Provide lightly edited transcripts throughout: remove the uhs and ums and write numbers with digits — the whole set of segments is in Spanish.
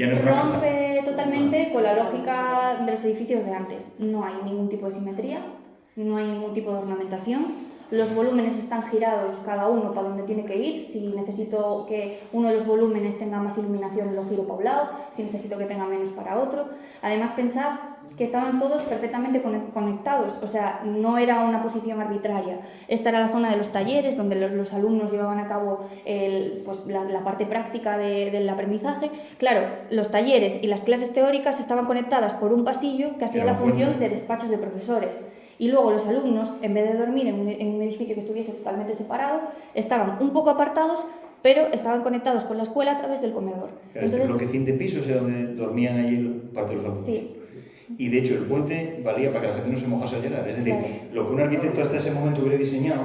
Ya no es una rompe totalmente con la lógica de los edificios de antes. No hay ningún tipo de simetría, no hay ningún tipo de ornamentación. Los volúmenes están girados cada uno para donde tiene que ir. Si necesito que uno de los volúmenes tenga más iluminación, lo giro para un lado. Si necesito que tenga menos, para otro. Además, pensad que estaban todos perfectamente conectados, o sea, no era una posición arbitraria. Esta era la zona de los talleres, donde los alumnos llevaban a cabo pues, la parte práctica del aprendizaje. Claro, los talleres y las clases teóricas estaban conectadas por un pasillo que hacía la función de despachos de profesores. Y luego los alumnos, en vez de dormir en un edificio que estuviese totalmente separado, estaban un poco apartados, pero estaban conectados con la escuela a través del comedor. Claro, entonces, este bloquecín de pisos era donde dormían allí parte de los alumnos. Sí. Y de hecho el puente valía para que la gente no se mojase al llegar. Es decir, claro, lo que un arquitecto hasta ese momento hubiera diseñado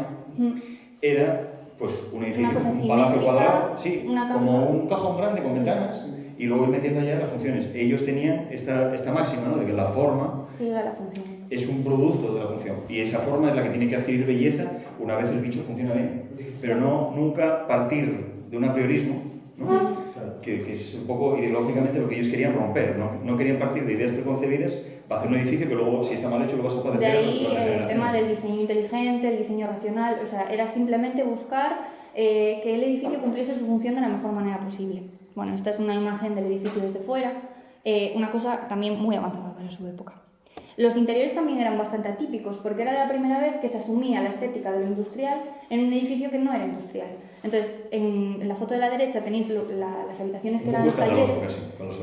era pues, un edificio, un palacio cuadrado, sí, como un cajón grande con ventanas, y luego ir metiendo allá las funciones. Ellos tenían esta máxima, ¿no?, de que la forma la función es un producto de la función, y esa forma es la que tiene que adquirir belleza una vez el bicho funciona bien. Pero no nunca partir de un apriorismo, ¿no?, que es un poco ideológicamente lo que ellos querían romper, no querían partir de ideas preconcebidas para hacer un edificio que luego, si está mal hecho, lo vas a padecer. De ahí el tema del diseño inteligente, el diseño racional, o sea, era simplemente buscar que el edificio cumpliese su función de la mejor manera posible. Bueno, esta es una imagen del edificio desde fuera, una cosa también muy avanzada para su época. Los interiores también eran bastante atípicos, porque era la primera vez que se asumía la estética de lo industrial en un edificio que no era industrial. Entonces, en la foto de la derecha tenéis las habitaciones que eran los talleres.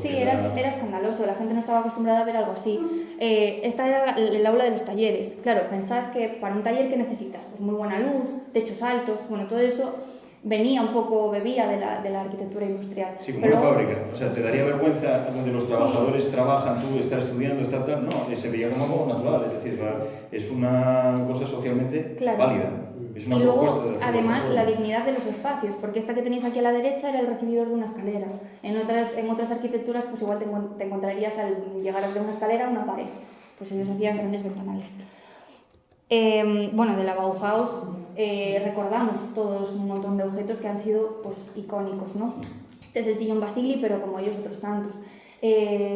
Sí, era escandaloso, la gente no estaba acostumbrada a ver algo así. Esta era el aula de los talleres. Claro, pensad que para un taller, ¿qué necesitas? Pues muy buena luz, techos altos, bueno, todo eso venía un poco, bebía de la arquitectura industrial. Sí, como una fábrica. O sea, te daría vergüenza donde los trabajadores trabajan, tú estás estudiando, estás tal. No, se veía como algo natural, es decir, es una cosa socialmente válida. Es una y luego, además, la dignidad de los espacios, porque esta que tenéis aquí a la derecha era el recibidor de una escalera. En otras arquitecturas, pues igual te encontrarías al llegar de una escalera a una pared. Pues ellos hacían grandes ventanales. Bueno, de la Bauhaus recordamos todos un montón de objetos que han sido pues, icónicos, ¿no? Este es el sillón Basili, pero como ellos otros tantos.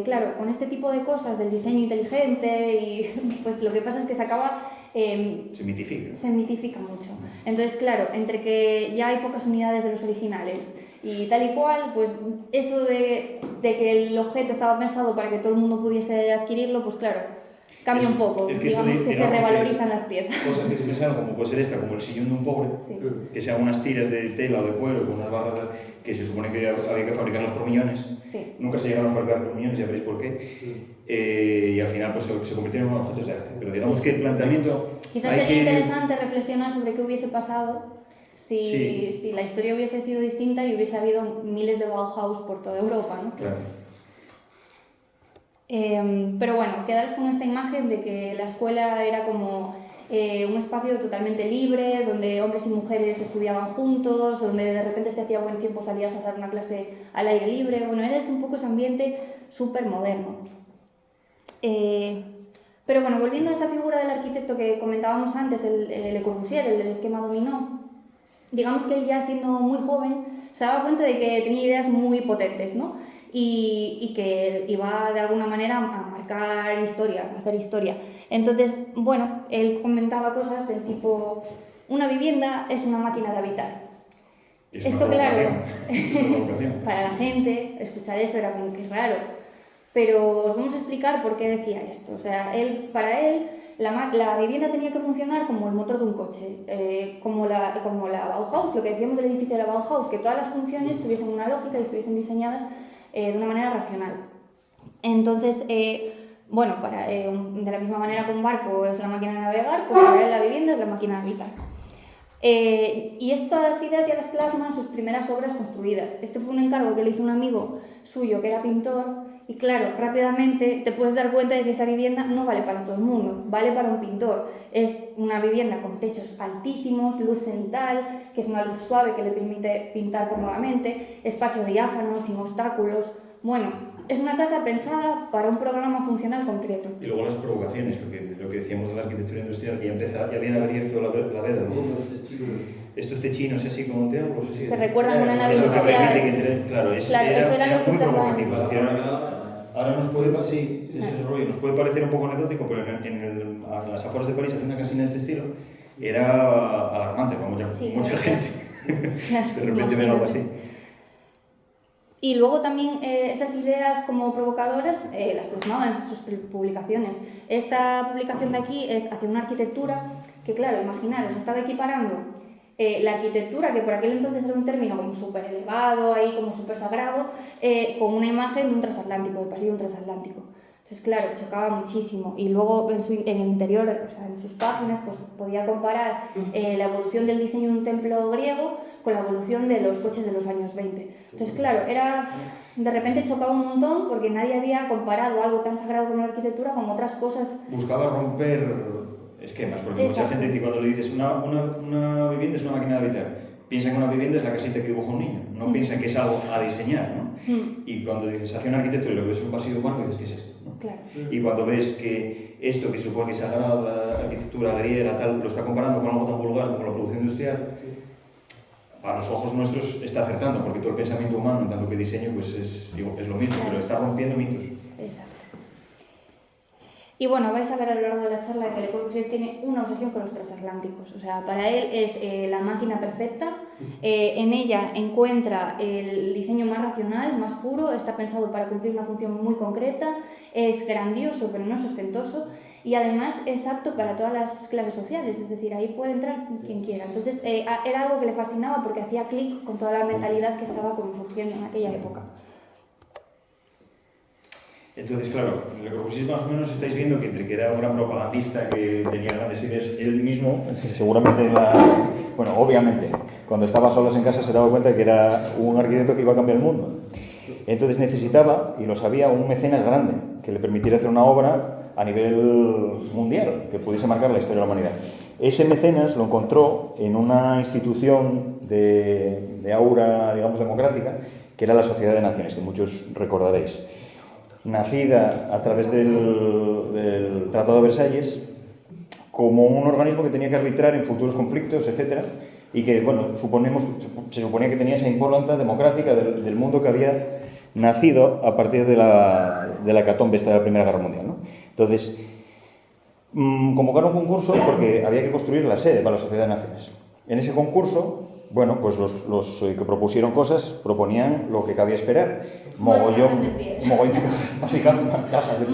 Claro, con este tipo de cosas del diseño inteligente, y pues lo que pasa es que se acaba... se mitifica mucho. Entonces, claro, entre que ya hay pocas unidades de los originales y tal y cual, pues eso de que el objeto estaba pensado para que todo el mundo pudiese adquirirlo, pues claro, cambia un poco, digamos que se revalorizan las piezas. Cosas que se pensaron, como puede ser esta, como el sillón de un pobre, que sean unas tiras de tela o de cuero con unas barras que se supone que había que fabricarlas por millones. Nunca se llegaron a fabricar por millones, ya veréis por qué. Y al final pues, se convirtieron en objetos de arte. Pero digamos que el planteamiento... Quizás sería interesante reflexionar sobre qué hubiese pasado si la historia hubiese sido distinta y hubiese habido miles de Bauhaus por toda Europa, ¿no? Claro. Pero bueno, quedaros con esta imagen de que la escuela era como un espacio totalmente libre, donde hombres y mujeres estudiaban juntos, donde de repente se hacía buen tiempo, salías a dar una clase al aire libre. Bueno, era un poco ese ambiente súper moderno. Pero bueno, volviendo a esa figura del arquitecto que comentábamos antes, el Le Corbusier, el del esquema dominó, digamos que él ya siendo muy joven se daba cuenta de que tenía ideas muy potentes, ¿no? Y que iba de alguna manera a marcar historia, a hacer historia. Entonces, bueno, él comentaba cosas del tipo, una vivienda es una máquina de habitar. Esto, claro, para la gente, escuchar eso era como que raro, pero os vamos a explicar por qué decía esto. O sea, para él, la vivienda tenía que funcionar como el motor de un coche, como la Bauhaus, lo que decíamos del edificio de la Bauhaus, que todas las funciones tuviesen una lógica y estuviesen diseñadas de una manera racional. Entonces, bueno, de la misma manera que un barco es la máquina de navegar, pues para él la vivienda es la máquina de habitar. Y estas ideas ya las plasman sus primeras obras construidas. Este fue un encargo que le hizo un amigo suyo que era pintor, y claro, rápidamente te puedes dar cuenta de que esa vivienda no vale para todo el mundo, vale para un pintor. Es una vivienda con techos altísimos, luz cenital, que es una luz suave que le permite pintar cómodamente, espacio diáfano, sin obstáculos, Bueno, es una casa pensada para un programa funcional concreto. Y luego las provocaciones, porque lo que decíamos de la arquitectura industrial, que ya habían abierto la veda, ¿no? Estos techinos así como triángulos, así. Que recuerdan una nave industrial. Claro, eso era muy provocativo. Ahora nos puede, nos puede parecer un poco anecdótico, pero en las afueras de París hacer una casina de este estilo era alarmante para mucha gente. De repente ver algo así. Y luego también esas ideas como provocadoras las plasmaba en sus publicaciones. Esta publicación de aquí es hacia una arquitectura que, claro, imaginaros, estaba equiparando la arquitectura, que por aquel entonces era un término como súper elevado, ahí como súper sagrado, con una imagen de un transatlántico, del pasillo de un transatlántico. Entonces, claro, chocaba muchísimo. Y luego en el interior, o sea, en sus páginas, pues podía comparar la evolución del diseño de un templo griego con la evolución de los coches de los años 20. Entonces, claro, de repente chocaba un montón porque nadie había comparado algo tan sagrado como la arquitectura con otras cosas. Buscaba romper esquemas, porque mucha gente dice, cuando le dices una vivienda es una máquina de habitar, piensa que una vivienda es la casita que dibuja un niño, no piensan que es algo a diseñar, ¿no? Y cuando dices hacia un arquitecto y lo que ves es un pasillo humano, dices, ¿qué es esto? ¿no? Claro. Y cuando ves que esto que supone que es sagrado, la arquitectura griega, tal, lo está comparando con algo tan vulgar como la producción industrial, a los ojos nuestros está acertando, porque todo el pensamiento humano, en tanto que diseño, pues es lo mismo, claro, pero está rompiendo mitos. Exacto. Y bueno, vais a ver a lo largo de la charla que Le Corbusier tiene una obsesión con los transatlánticos. O sea, para él es la máquina perfecta, en ella encuentra el diseño más racional, más puro, está pensado para cumplir una función muy concreta, es grandioso pero no es ostentoso y además es apto para todas las clases sociales, es decir, ahí puede entrar quien quiera. Entonces era algo que le fascinaba porque hacía clic con toda la mentalidad que estaba como surgiendo en aquella época. Entonces, claro, en Le Corbusier más o menos estáis viendo que entre que era un gran propagandista, que tenía grandes ideas él mismo, seguramente obviamente, cuando estaba solos en casa se daba cuenta que era un arquitecto que iba a cambiar el mundo. Entonces necesitaba, y lo sabía, un mecenas grande, que le permitiera hacer una obra a nivel mundial, que pudiese marcar la historia de la humanidad. Ese mecenas lo encontró en una institución de aura, digamos, democrática, que era la Sociedad de Naciones, que muchos recordaréis. Nacida a través del Tratado de Versalles como un organismo que tenía que arbitrar en futuros conflictos, etc. Y que, bueno, se suponía que tenía esa impronta democrática del mundo que había nacido a partir de la hecatombe esta de la Primera Guerra Mundial, ¿no? Entonces, convocaron un concurso porque había que construir la sede para la Sociedad de Naciones. En ese concurso, bueno, pues los que propusieron cosas proponían lo que cabía esperar. Mogollón de cajas, básicamente cajas de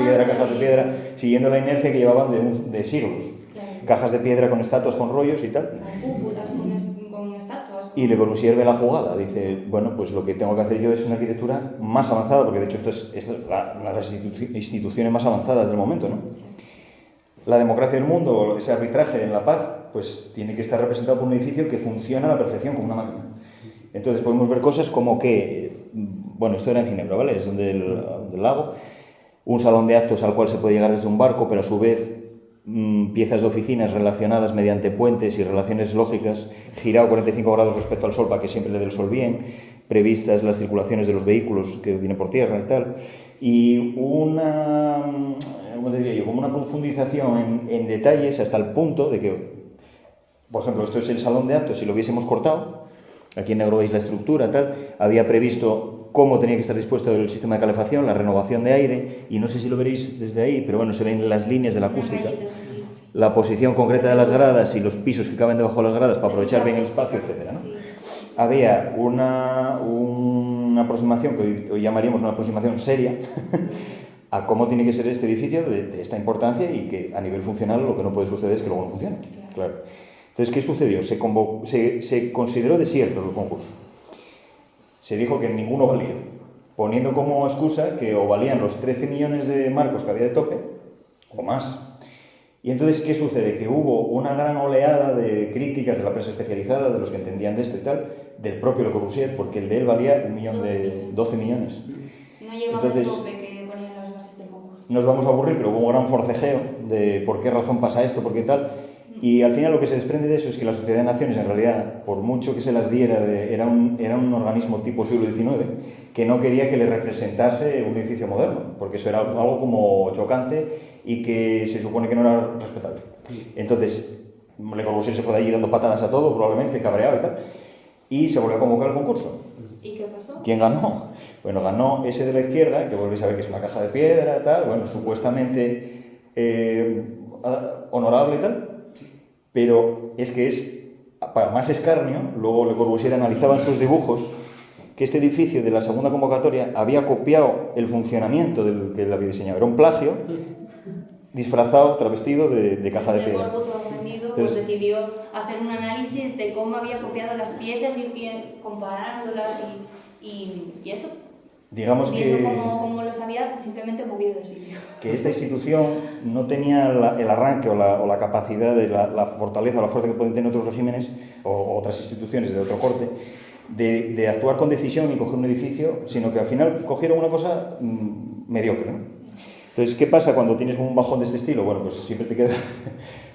piedra, siguiendo la inercia que llevaban de siglos. Claro. Cajas de piedra con estatuas, con rollos y tal. Cúpulas con estatuas. Y Le Corbusier ve la jugada, dice, bueno, pues lo que tengo que hacer yo es una arquitectura más avanzada, porque de hecho esto es una de las instituciones más avanzadas del momento, ¿no? La democracia del mundo, ese arbitraje en la paz, pues tiene que estar representado por un edificio que funciona a la perfección como una máquina. Entonces podemos ver cosas como que, bueno, esto era en Ginebra, ¿vale? Es donde el lago, un salón de actos al cual se puede llegar desde un barco, pero a su vez piezas de oficinas relacionadas mediante puentes y relaciones lógicas, girado 45 grados respecto al sol para que siempre le dé el sol bien, previstas las circulaciones de los vehículos que vienen por tierra y tal, y ¿cómo te diría yo? Como una profundización en detalles hasta el punto de que, por ejemplo, esto es el salón de actos, si lo hubiésemos cortado, aquí en negro veis la estructura, tal, había previsto cómo tenía que estar dispuesto el sistema de calefacción, la renovación de aire, y no sé si lo veréis desde ahí, pero bueno, se ven las líneas de la acústica, la posición concreta de las gradas y los pisos que caben debajo de las gradas para aprovechar bien el espacio, etc., ¿no? Había una aproximación que hoy llamaríamos una aproximación seria a cómo tiene que ser este edificio de esta importancia y que a nivel funcional lo que no puede suceder es que luego no funcione. Claro. Entonces, ¿qué sucedió? Se consideró desierto el concurso. Se dijo que ninguno valía, poniendo como excusa que o valían los 13 millones de marcos que había de tope, o más. Y entonces, ¿qué sucede? Que hubo una gran oleada de críticas de la prensa especializada, de los que entendían de esto y tal, del propio Le Corbusier, porque el de él valía 12 millones. No llegaba entonces, al tope que ponían las bases del concurso. Nos vamos a aburrir, pero hubo un gran forcejeo de por qué razón pasa esto, por qué tal. Y al final lo que se desprende de eso es que la Sociedad de Naciones, en realidad, por mucho que se las diera, era un organismo tipo siglo XIX, que no quería que le representase un edificio moderno, porque eso era algo como chocante y que se supone que no era respetable. Entonces, Le Corbusier se fue de allí dando patadas a todo, probablemente cabreado y tal, y se volvió a convocar el concurso. ¿Y qué pasó? ¿Quién ganó? Bueno, ganó ese de la izquierda, que volvéis a ver que es una caja de piedra, tal, bueno, supuestamente honorable y tal, pero es que es, para más escarnio, luego Le Corbusier analizaba en sus dibujos que este edificio de la segunda convocatoria había copiado el funcionamiento del que él había diseñado. Era un plagio disfrazado, travestido de caja de piedra. Pues decidió hacer un análisis de cómo había copiado las piezas y comparándolas y eso. Digamos viendo cómo los había simplemente movido del sitio. Que esta institución no tenía el arranque o la capacidad, de la fortaleza o la fuerza que pueden tener otros regímenes o otras instituciones de otro corte, de actuar con decisión y coger un edificio, sino que al final cogieron una cosa mediocre, ¿no? Entonces, ¿qué pasa cuando tienes un bajón de este estilo? Bueno, pues siempre te queda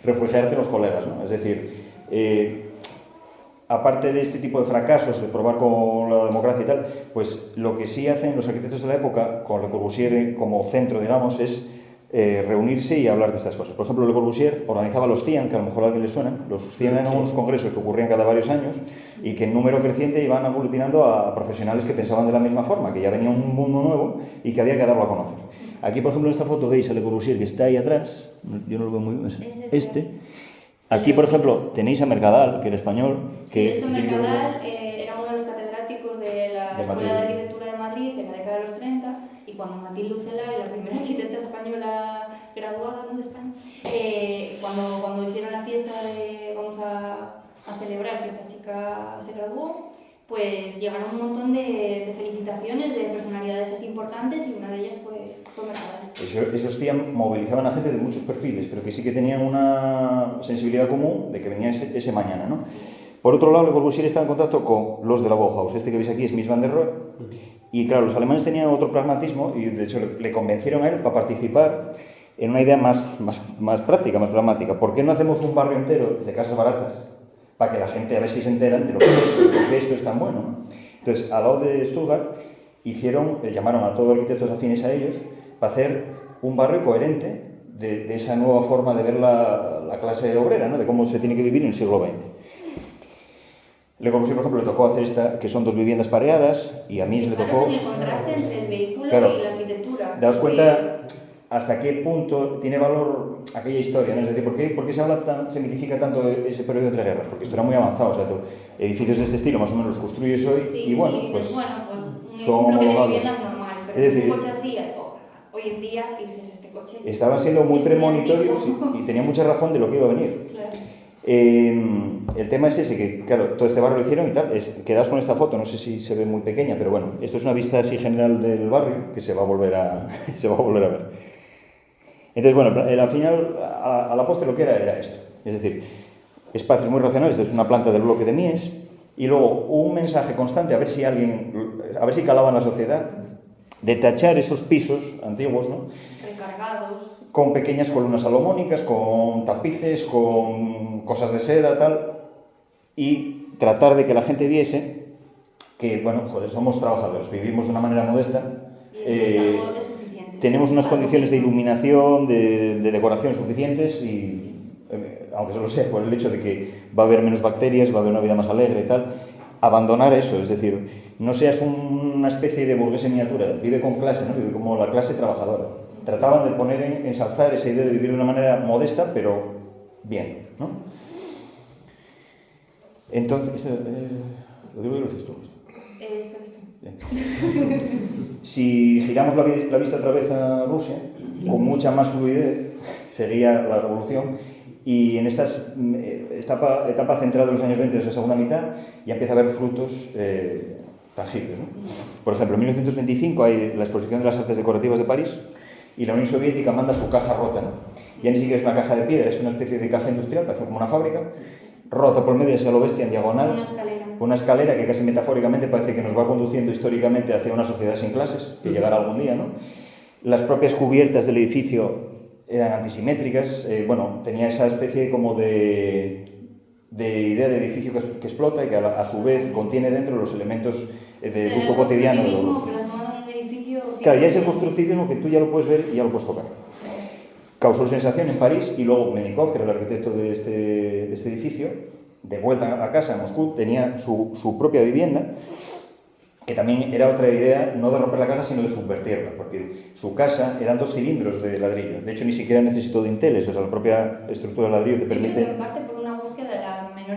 refugiarte en los colegas, ¿no? Es decir, aparte de este tipo de fracasos, de probar con la democracia y tal, pues lo que sí hacen los arquitectos de la época, con Le Corbusier como centro, digamos, es reunirse y hablar de estas cosas. Por ejemplo, Le Corbusier organizaba los CIAN, que a lo mejor a alguien le suenan. Los CIAN eran unos congresos que ocurrían cada varios años y que en número creciente iban aglutinando a profesionales que pensaban de la misma forma, que ya venía un mundo nuevo y que había que darlo a conocer. Aquí, por ejemplo, en esta foto veis a Le Corbusier, que está ahí atrás, yo no lo veo muy bien, Aquí, por ejemplo, tenéis a Mercadal, que era español. Sí, de hecho, Mercadal era uno de los catedráticos de la Escuela de Arquitectura de Madrid en la década de los 30, y cuando Matilde Ucelay, la primera arquitecta española graduada de España, cuando hicieron la fiesta de vamos a celebrar que esta chica se graduó, pues llegaron un montón de felicitaciones de personalidades así importantes y una de ellas fue Mercadal. Esos CIAM movilizaban a gente de muchos perfiles, pero que sí que tenían una sensibilidad común de que venía ese mañana, ¿no? Por otro lado, Le Corbusier estaba en contacto con los de la Bauhaus. Este que veis aquí es Mies van der Rohe. Y claro, los alemanes tenían otro pragmatismo y de hecho le convencieron a él para participar en una idea más práctica, más pragmática. ¿Por qué no hacemos un barrio entero de casas baratas? Para que la gente a ver si se enteran de lo que es esto, de por qué esto es tan bueno, ¿no? Entonces, al lado de Stuttgart, llamaron a todos los arquitectos afines a ellos para hacer un barrio coherente de esa nueva forma de ver la clase obrera, ¿no? De cómo se tiene que vivir en el siglo XX. Le Corbusier, por ejemplo, le tocó hacer esta, que son dos viviendas pareadas, y a mí le tocó... el contraste entre el vehículo claro, y la arquitectura. Daos cuenta hasta qué punto tiene valor aquella historia, ¿no? Es decir, ¿por qué se mitifica tanto ese periodo entre guerras? Porque esto era muy avanzado, o sea, edificios de este estilo más o menos los construyes hoy y bueno, pues son homologables. Normal, pero es decir, un coche así, hoy en día, dices, este coche... Estaban siendo muy premonitorios y tenía mucha razón de lo que iba a venir. Claro. El tema es ese, que claro, todo este barrio lo hicieron y tal, quedaos con esta foto, no sé si se ve muy pequeña, pero bueno, esto es una vista así general del barrio que se va a volver a ver. Entonces, bueno, al final, a la postre lo que era esto, es decir, espacios muy racionales, esto es una planta del bloque de Mies, y luego un mensaje constante, a ver si calaba en la sociedad, de tachar esos pisos antiguos, ¿no? Recargados. Con pequeñas columnas salomónicas, con tapices, con cosas de seda, tal, y tratar de que la gente viese que, bueno, joder, somos trabajadores, vivimos de una manera modesta, tenemos unas condiciones de iluminación, de decoración suficientes y, aunque solo sea por el hecho de que va a haber menos bacterias, va a haber una vida más alegre y tal, abandonar eso, es decir, no seas una especie de burgués en miniatura, vive con clase, ¿no? Vive como la clase trabajadora. Trataban de ensalzar esa idea de vivir de una manera modesta, pero bien, ¿no? Entonces, lo digo y lo dices tú. Si giramos la vista otra vez a Rusia, con mucha más fluidez, sería la revolución, y en esta etapa central de los años 20, de esa segunda mitad, ya empieza a haber frutos tangibles, ¿no? Por ejemplo, en 1925 hay la Exposición de las Artes Decorativas de París, y la Unión Soviética manda su caja rota, ¿no? Ya ni siquiera es una caja de piedra, es una especie de caja industrial, parece como una fábrica, rota por medio, hacia lo bestia, en diagonal, una escalera que casi metafóricamente parece que nos va conduciendo históricamente hacia una sociedad sin clases, que llegará algún día, ¿no? Las propias cubiertas del edificio eran antisimétricas, bueno, tenía esa especie como de idea de edificio que explota y que a su vez contiene dentro los elementos de uso cotidiano de los rusos. Claro, ya es el constructivismo que tú ya lo puedes ver y ya lo puedes tocar. Causó sensación en París y luego Menikov, que era el arquitecto de este edificio, de vuelta a casa en Moscú, tenía su propia vivienda, que también era otra idea, no de romper la casa, sino de subvertirla, porque su casa eran 2 cilindros de ladrillo. De hecho, ni siquiera necesitó dinteles, o sea, la propia estructura de ladrillo te permite...